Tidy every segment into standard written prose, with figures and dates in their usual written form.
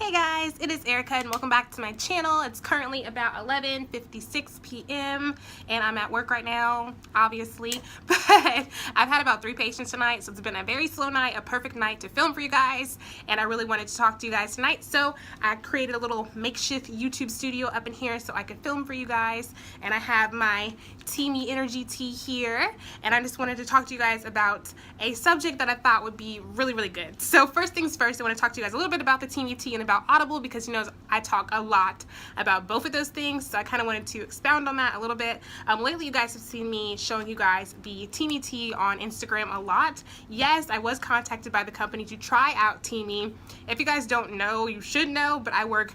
Hey guys, it is Erica and welcome back to my channel. It's currently about 11:56 p.m. and I'm at work right now, obviously, but I've had about 3 patients tonight, so it's been a very slow night, a perfect night to film for you guys, and I really wanted to talk to you guys tonight, so I created a little makeshift YouTube studio up in here so I could film for you guys, and I have my Teamy Energy tea here, and I just wanted to talk to you guys about a subject that I thought would be really good. So first things first, I want to talk to you guys a little bit about the Teamy tea and about Audible, because you know I talk a lot about both of those things, so I kind of wanted to expound on that a little bit. Lately you guys have seen me showing you guys the Teamy tea on Instagram a lot. Yes, I was contacted by the company to try out Teamy. If you guys don't know, you should know, but I work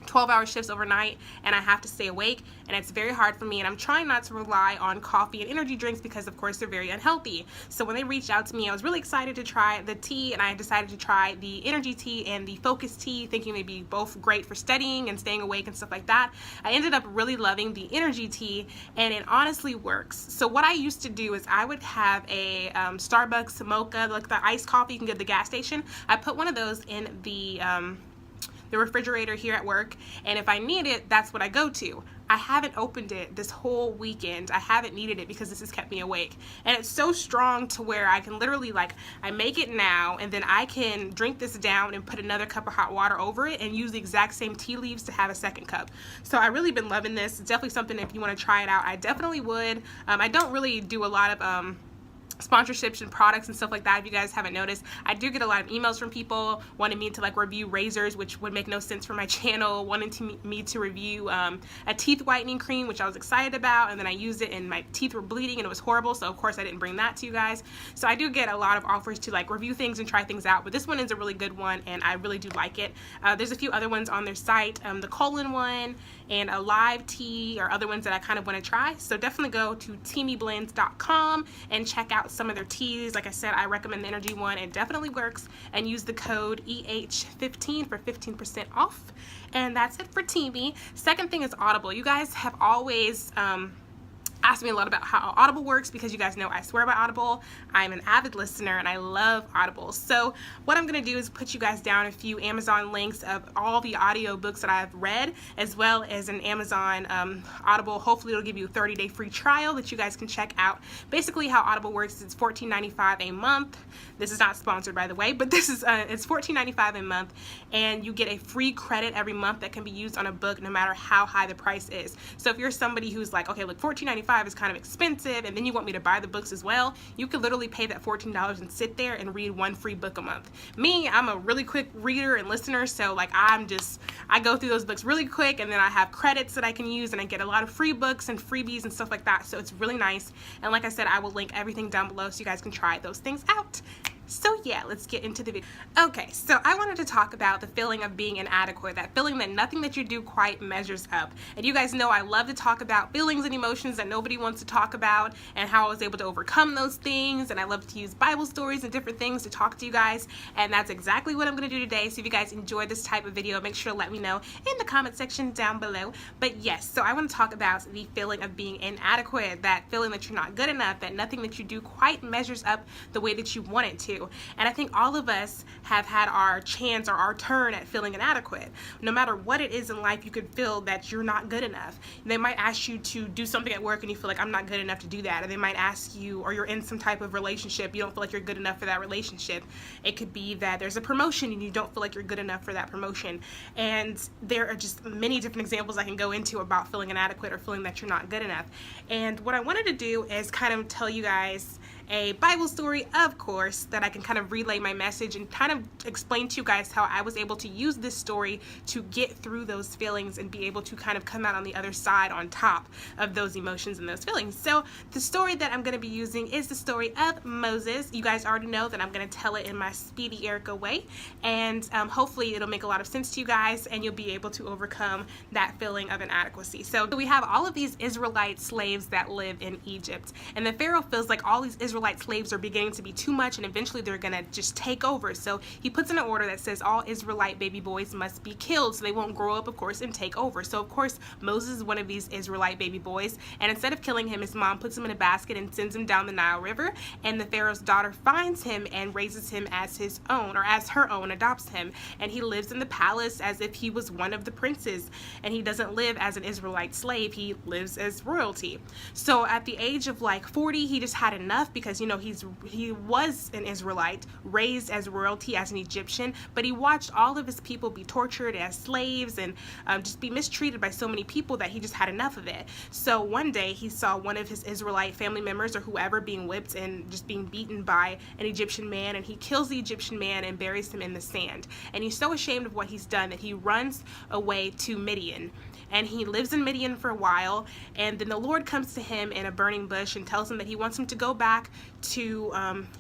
12-hour shifts overnight and I have to stay awake, and it's very hard for me, and I'm trying not to rely on coffee and energy drinks because of course they're very unhealthy. So when they reached out to me, I was really excited to try the tea, and I decided to try the energy tea and the FAQS tea, thinking they'd be both great for studying and staying awake and stuff like that. I ended up really loving the energy tea, and it honestly works. So what I used to do is I would have a Starbucks mocha, like the iced coffee you can get at the gas station. I put one of those in the refrigerator here at work, and if I need it, that's what I go to. I haven't opened it this whole weekend. I haven't needed it because this has kept me awake, and it's so strong to where I can literally, like, I make it now and then I can drink this down and put another cup of hot water over it and use the exact same tea leaves to have a second cup. So I really been loving this. It's definitely something, if you want to try it out, I definitely would. I don't really do a lot of sponsorships and products and stuff like that. If you guys haven't noticed, I do get a lot of emails from people wanting me to like review razors, which would make no sense for my channel, wanting me to review a teeth whitening cream, which I was excited about, and then I used it and my teeth were bleeding and it was horrible, so of course I didn't bring that to you guys. So I do get a lot of offers to like review things and try things out, but this one is a really good one and I really do like it. There's a few other ones on their site, the colon one and a live tea, or other ones that I kind of want to try. So definitely go to teamyblends.com and check out some of their teas. Like I said, I recommend the energy one. It definitely works, and use the code EH15 for 15% off. And that's it for Teamy. Second thing is Audible. You guys have always asked me a lot about how Audible works, because you guys know I swear by Audible. I'm an avid listener and I love Audible. So what I'm going to do is put you guys down a few Amazon links of all the audio books that I've read, as well as an Amazon Audible. Hopefully it'll give you a 30-day free trial that you guys can check out. Basically how Audible works is it's $14.95 a month. This is not sponsored, by the way, but this is it's $14.95 a month, and you get a free credit every month that can be used on a book no matter how high the price is. So if you're somebody who's like, okay, look, $14.95 is kind of expensive, and then you want me to buy the books as well, you could literally pay that $14 and sit there and read 1 free book a month. Me, I'm a really quick reader and listener, so like I go through those books really quick, and then I have credits that I can use, and I get a lot of free books and freebies and stuff like that, so it's really nice. And like I said, I will link everything down below so you guys can try those things out. So yeah, let's get into the video. Okay, so I wanted to talk about the feeling of being inadequate, that feeling that nothing that you do quite measures up. And you guys know I love to talk about feelings and emotions that nobody wants to talk about, and how I was able to overcome those things, and I love to use Bible stories and different things to talk to you guys, and that's exactly what I'm going to do today. So if you guys enjoy this type of video, make sure to let me know in the comment section down below. But yes, so I want to talk about the feeling of being inadequate, that feeling that you're not good enough, that nothing that you do quite measures up the way that you want it to. And I think all of us have had our chance or our turn at feeling inadequate. No matter what it is in life, you could feel that you're not good enough. They might ask you to do something at work and you feel like, I'm not good enough to do that. And they might ask you, or you're in some type of relationship, you don't feel like you're good enough for that relationship. It could be that there's a promotion and you don't feel like you're good enough for that promotion. And there are just many different examples I can go into about feeling inadequate or feeling that you're not good enough. And what I wanted to do is kind of tell you guys a Bible story, of course, that I can kind of relay my message and kind of explain to you guys how I was able to use this story to get through those feelings and be able to kind of come out on the other side on top of those emotions and those feelings. So the story that I'm going to be using is the story of Moses. You guys already know that I'm going to tell it in my speedy Erica way, and hopefully it'll make a lot of sense to you guys and you'll be able to overcome that feeling of inadequacy. So we have all of these Israelite slaves that live in Egypt, and the Pharaoh feels like all these Israelites Israelite slaves are beginning to be too much, and eventually they're gonna just take over. So he puts in an order that says all Israelite baby boys must be killed so they won't grow up, of course, and take over. So of course Moses is one of these Israelite baby boys, and instead of killing him, his mom puts him in a basket and sends him down the Nile River, and the Pharaoh's daughter finds him and raises him as his own, or as her own, adopts him, and he lives in the palace as if he was one of the princes, and he doesn't live as an Israelite slave, he lives as royalty. So at the age of like 40, he just had enough, because you know he was an Israelite, raised as royalty as an Egyptian, but he watched all of his people be tortured as slaves and just be mistreated by so many people that he just had enough of it. So one day he saw one of his Israelite family members or whoever being whipped and just being beaten by an Egyptian man, and he kills the Egyptian man and buries him in the sand. And he's so ashamed of what he's done that he runs away to Midian, and he lives in Midian for a while, and then the Lord comes to him in a burning bush and tells him that he wants him to go back to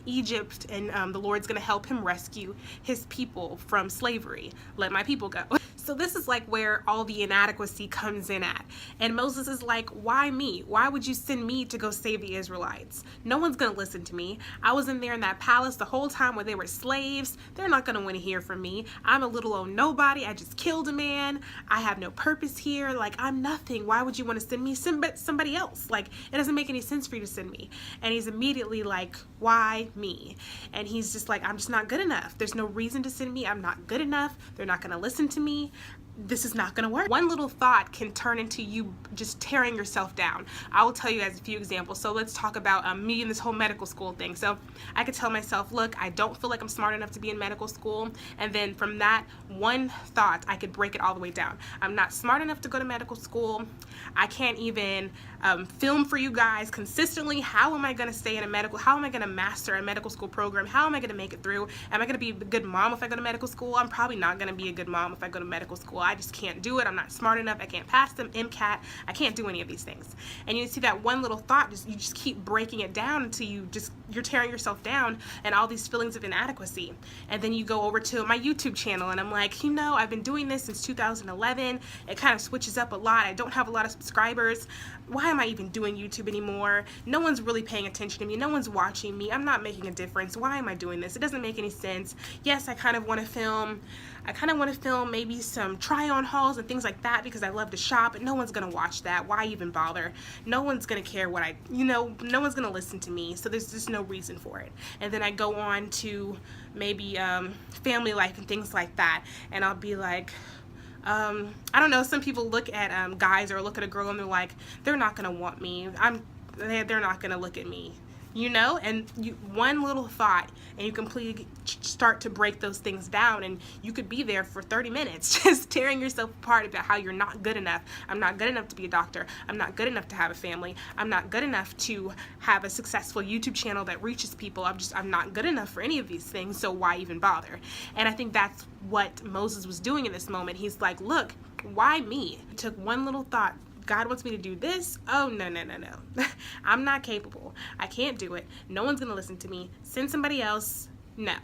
Egypt, and the Lord's going to help him rescue his people from slavery. Let my people go. So this is like where all the inadequacy comes in at. And Moses is like, why me? Why would you send me to go save the Israelites? No one's going to listen to me. I was in there in that palace the whole time where they were slaves. They're not going to want to hear from me. I'm a little old nobody. I just killed a man. I have no purpose here. Like, I'm nothing. Why would you want to send me somebody else? Like, it doesn't make any sense for you to send me. And he's immediately like, why me? And he's just like, I'm just not good enough. There's no reason to send me. I'm not good enough. They're not going to listen to me. This is not going to work. One little thought can turn into you just tearing yourself down. I will tell you guys a few examples. So let's talk about me and this whole medical school thing. So I could tell myself, look, I don't feel like I'm smart enough to be in medical school. And then from that one thought, I could break it all the way down. I'm not smart enough to go to medical school. I can't even film for you guys consistently. How am I going to stay in a medical? How am I going to master a medical school program? How am I going to make it through? Am I going to be a good mom if I go to medical school? I'm probably not going to be a good mom if I go to medical school. I just can't do it. I'm not smart enough. I can't pass them MCAT. I can't do any of these things. And you see that one little thought, you just keep breaking it down until you're tearing yourself down, and all these feelings of inadequacy. And then you go over to my YouTube channel, and I'm like, you know, I've been doing this since 2011. It kind of switches up a lot. I don't have a lot of subscribers. Why am I even doing YouTube anymore? No one's really paying attention to me. No one's watching me. I'm not making a difference. Why am I doing this? It doesn't make any sense. Yes, I kind of want to film. I kind of want to film maybe some try-on hauls and things like that because I love to shop, but no one's going to watch that. Why even bother? No one's going to care what no one's going to listen to me, so there's just no reason for it. And then I go on to maybe family life and things like that, and I'll be like, I don't know, some people look at guys or look at a girl and they're like, they're not going to want me. They're not going to look at me. You know, and one little thought, and you completely start to break those things down, and you could be there for 30 minutes just tearing yourself apart about how you're not good enough. I'm not good enough to be a doctor. I'm not good enough to have a family. I'm not good enough to have a successful YouTube channel that reaches people. I'm not good enough for any of these things, so why even bother? And I think that's what Moses was doing in this moment. He's like, look, why me? He took one little thought. God wants me to do this? Oh, no. I'm not capable. I can't do it. No one's going to listen to me. Send somebody else. No.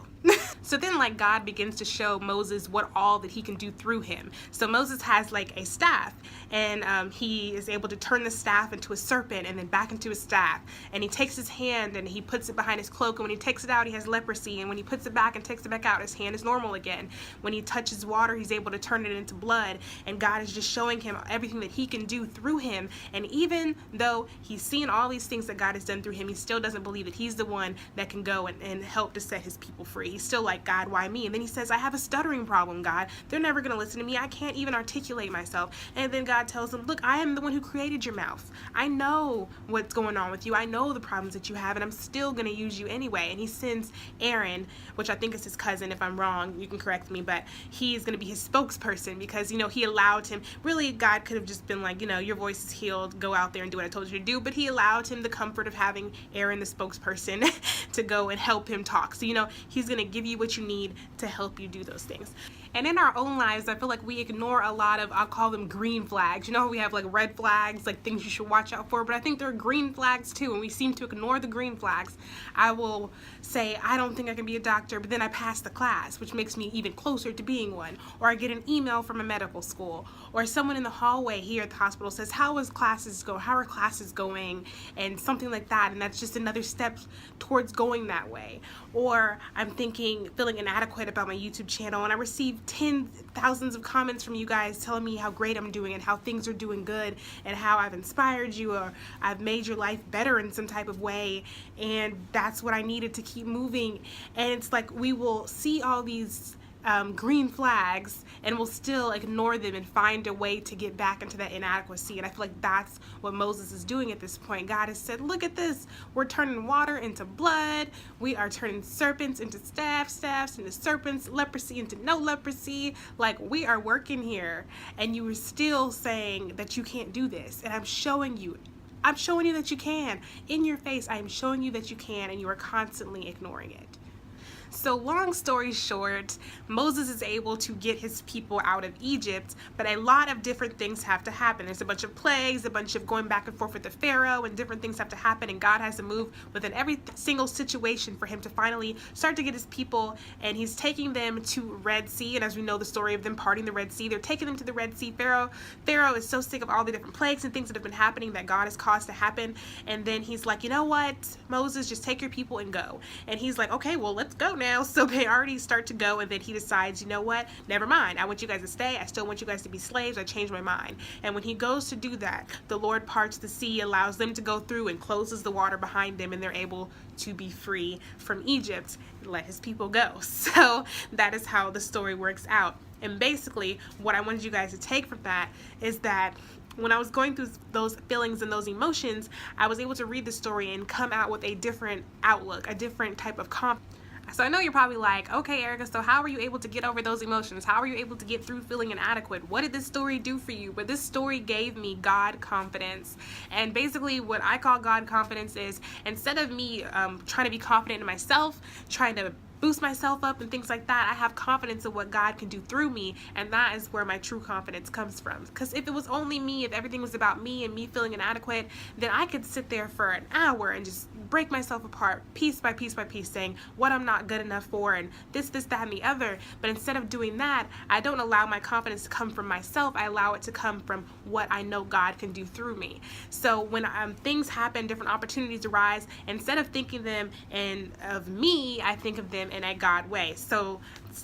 So then, like, God begins to show Moses what all that he can do through him. So Moses has like a staff, and he is able to turn the staff into a serpent and then back into a staff. And he takes his hand and he puts it behind his cloak, and when he takes it out, he has leprosy. And when he puts it back and takes it back out, his hand is normal again. When he touches water, he's able to turn it into blood. And God is just showing him everything that he can do through him. And even though he's seeing all these things that God has done through him, he still doesn't believe that he's the one that can go and help to set his people free. He's still like, God, why me? And then he says, I have a stuttering problem, God. They're never going to listen to me. I can't even articulate myself. And then God tells him, look, I am the one who created your mouth. I know what's going on with you. I know the problems that you have, and I'm still going to use you anyway. And he sends Aaron, which I think is his cousin. If I'm wrong, you can correct me, but he's going to be his spokesperson because, you know, he allowed him. Really, God could have just been like, you know, your voice is healed. Go out there and do what I told you to do. But he allowed him the comfort of having Aaron, the spokesperson, to go and help him talk. So, you know, he's going going to give you what you need to help you do those things. And in our own lives, I feel like we ignore a lot of, I'll call them green flags. You know how we have like red flags, like things you should watch out for, but I think there are green flags too, and we seem to ignore the green flags. I will say, I don't think I can be a doctor, but then I pass the class, which makes me even closer to being one. Or I get an email from a medical school, or someone in the hallway here at the hospital says, how are classes going, and something like that, and that's just another step towards going that way. Or I'm feeling inadequate about my YouTube channel, and I receive thousands of comments from you guys telling me how great I'm doing and how things are doing good and how I've inspired you or I've made your life better in some type of way, and that's what I needed to keep moving. And it's like we will see all these green flags and we'll still ignore them and find a way to get back into that inadequacy. And I feel like that's what Moses is doing at this point. God has said, look at this, we're turning water into blood, we are turning serpents into staffs into serpents, leprosy into no leprosy. Like, we are working here, and you are still saying that you can't do this. And I'm showing you that you can. In your face, I am showing you that you can, and you are constantly ignoring it. So long story short, Moses is able to get his people out of Egypt, but a lot of different things have to happen. There's a bunch of plagues, a bunch of going back and forth with the Pharaoh, and different things have to happen, and God has to move within every single situation for him to finally start to get his people, and he's taking them to Red Sea. And as we know the story of them parting the Red Sea, they're taking them to the Red Sea. Pharaoh is so sick of all the different plagues and things that have been happening that God has caused to happen, and then he's like, you know what, Moses, just take your people and go. And he's like, okay, well, let's go now. So they already start to go, and then he decides, you know what, never mind, I want you guys to stay, I still want you guys to be slaves, I changed my mind. And when he goes to do that, the Lord parts the sea, allows them to go through, and closes the water behind them, and they're able to be free from Egypt and let his people go. So that is how the story works out. And basically what I wanted you guys to take from that is that when I was going through those feelings and those emotions, I was able to read the story and come out with a different outlook, a different type of confidence. So I know you're probably like, okay, Erica, so how were you able to get over those emotions? How were you able to get through feeling inadequate? What did this story do for you? But this story gave me God confidence. And basically what I call God confidence is, instead of me trying to be confident in myself, trying to boost myself up and things like that, I have confidence in what God can do through me, and that is where my true confidence comes from. Because if it was only me, if everything was about me and me feeling inadequate, then I could sit there for an hour and just break myself apart piece by piece by piece, saying what I'm not good enough for and this, that, and the other. But instead of doing that, I don't allow my confidence to come from myself. I allow it to come from what I know God can do through me. So when things happen, different opportunities arise, instead of thinking them of me, I think of them in a God way. So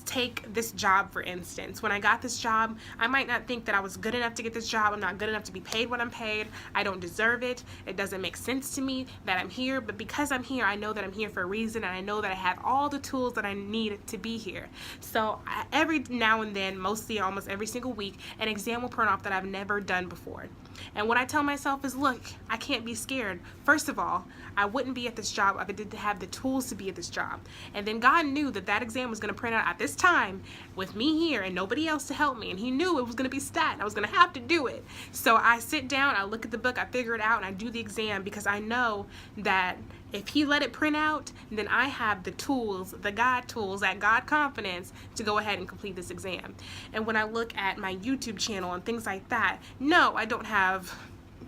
take this job, for instance. When I got this job, I might not think that I was good enough to get this job. I'm not good enough to be paid what I'm paid. I don't deserve it. It doesn't make sense to me that I'm here. But because I'm here, I know that I'm here for a reason, and I know that I have all the tools that I need to be here. So every now and then, mostly almost every single week, an exam will print off that I've never done before. And what I tell myself is, look, I can't be scared. First of all, I wouldn't be at this job if I didn't have the tools to be at this job. And then God knew that that exam was going to print out at this time with me here and nobody else to help me. And he knew it was going to be stat, and I was going to have to do it. So I sit down, I look at the book, I figure it out, and I do the exam, because I know that if he let it print out, then I have the tools, the God tools, that God confidence to go ahead and complete this exam. And when I look at my YouTube channel and things like that, no, I don't have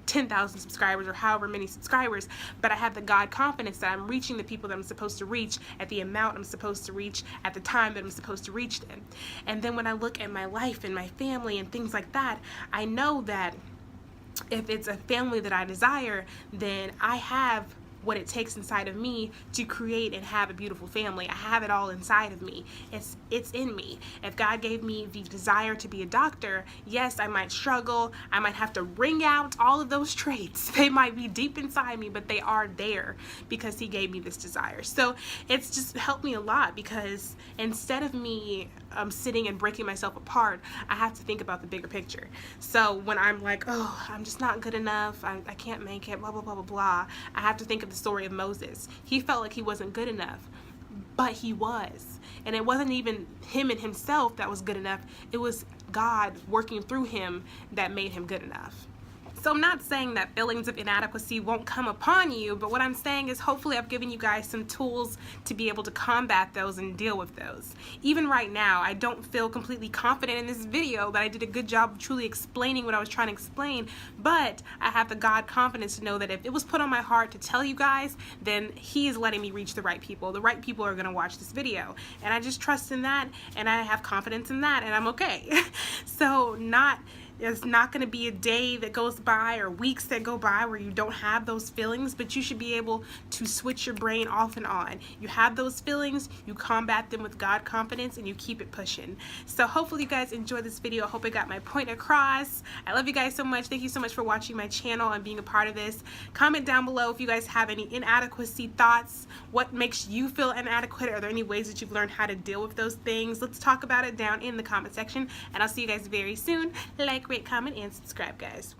10,000 subscribers or however many subscribers, but I have the God confidence that I'm reaching the people that I'm supposed to reach at the amount I'm supposed to reach at the time that I'm supposed to reach them. And then when I look at my life and my family and things like that, I know that if it's a family that I desire, then I have what it takes inside of me to create and have a beautiful family. I have it all inside of me. It's in me. If God gave me the desire to be a doctor, yes, I might struggle. I might have to wring out all of those traits. They might be deep inside me, but they are there because he gave me this desire. So it's just helped me a lot, because instead of me sitting and breaking myself apart, I have to think about the bigger picture. So when I'm like, oh, I'm just not good enough, I can't make it, blah, blah, blah, blah, blah, I have to think of the story of Moses. He felt like he wasn't good enough, but he was. And it wasn't even him and himself that was good enough. It was God working through him that made him good enough. So I'm not saying that feelings of inadequacy won't come upon you, but what I'm saying is hopefully I've given you guys some tools to be able to combat those and deal with those. Even right now, I don't feel completely confident in this video that I did a good job of truly explaining what I was trying to explain, but I have the God confidence to know that if it was put on my heart to tell you guys, then He is letting me reach the right people. The right people are going to watch this video, and I just trust in that, and I have confidence in that, and I'm okay. So there's not going to be a day that goes by or weeks that go by where you don't have those feelings, but you should be able to switch your brain off and on. You have those feelings, you combat them with God confidence, and you keep it pushing. So hopefully you guys enjoyed this video. I hope I got my point across. I love you guys so much. Thank you so much for watching my channel and being a part of this. Comment down below if you guys have any inadequacy thoughts. What makes you feel inadequate? Are there any ways that you've learned how to deal with those things? Let's talk about it down in the comment section, and I'll see you guys very soon. Like, rate, comment, and subscribe, guys.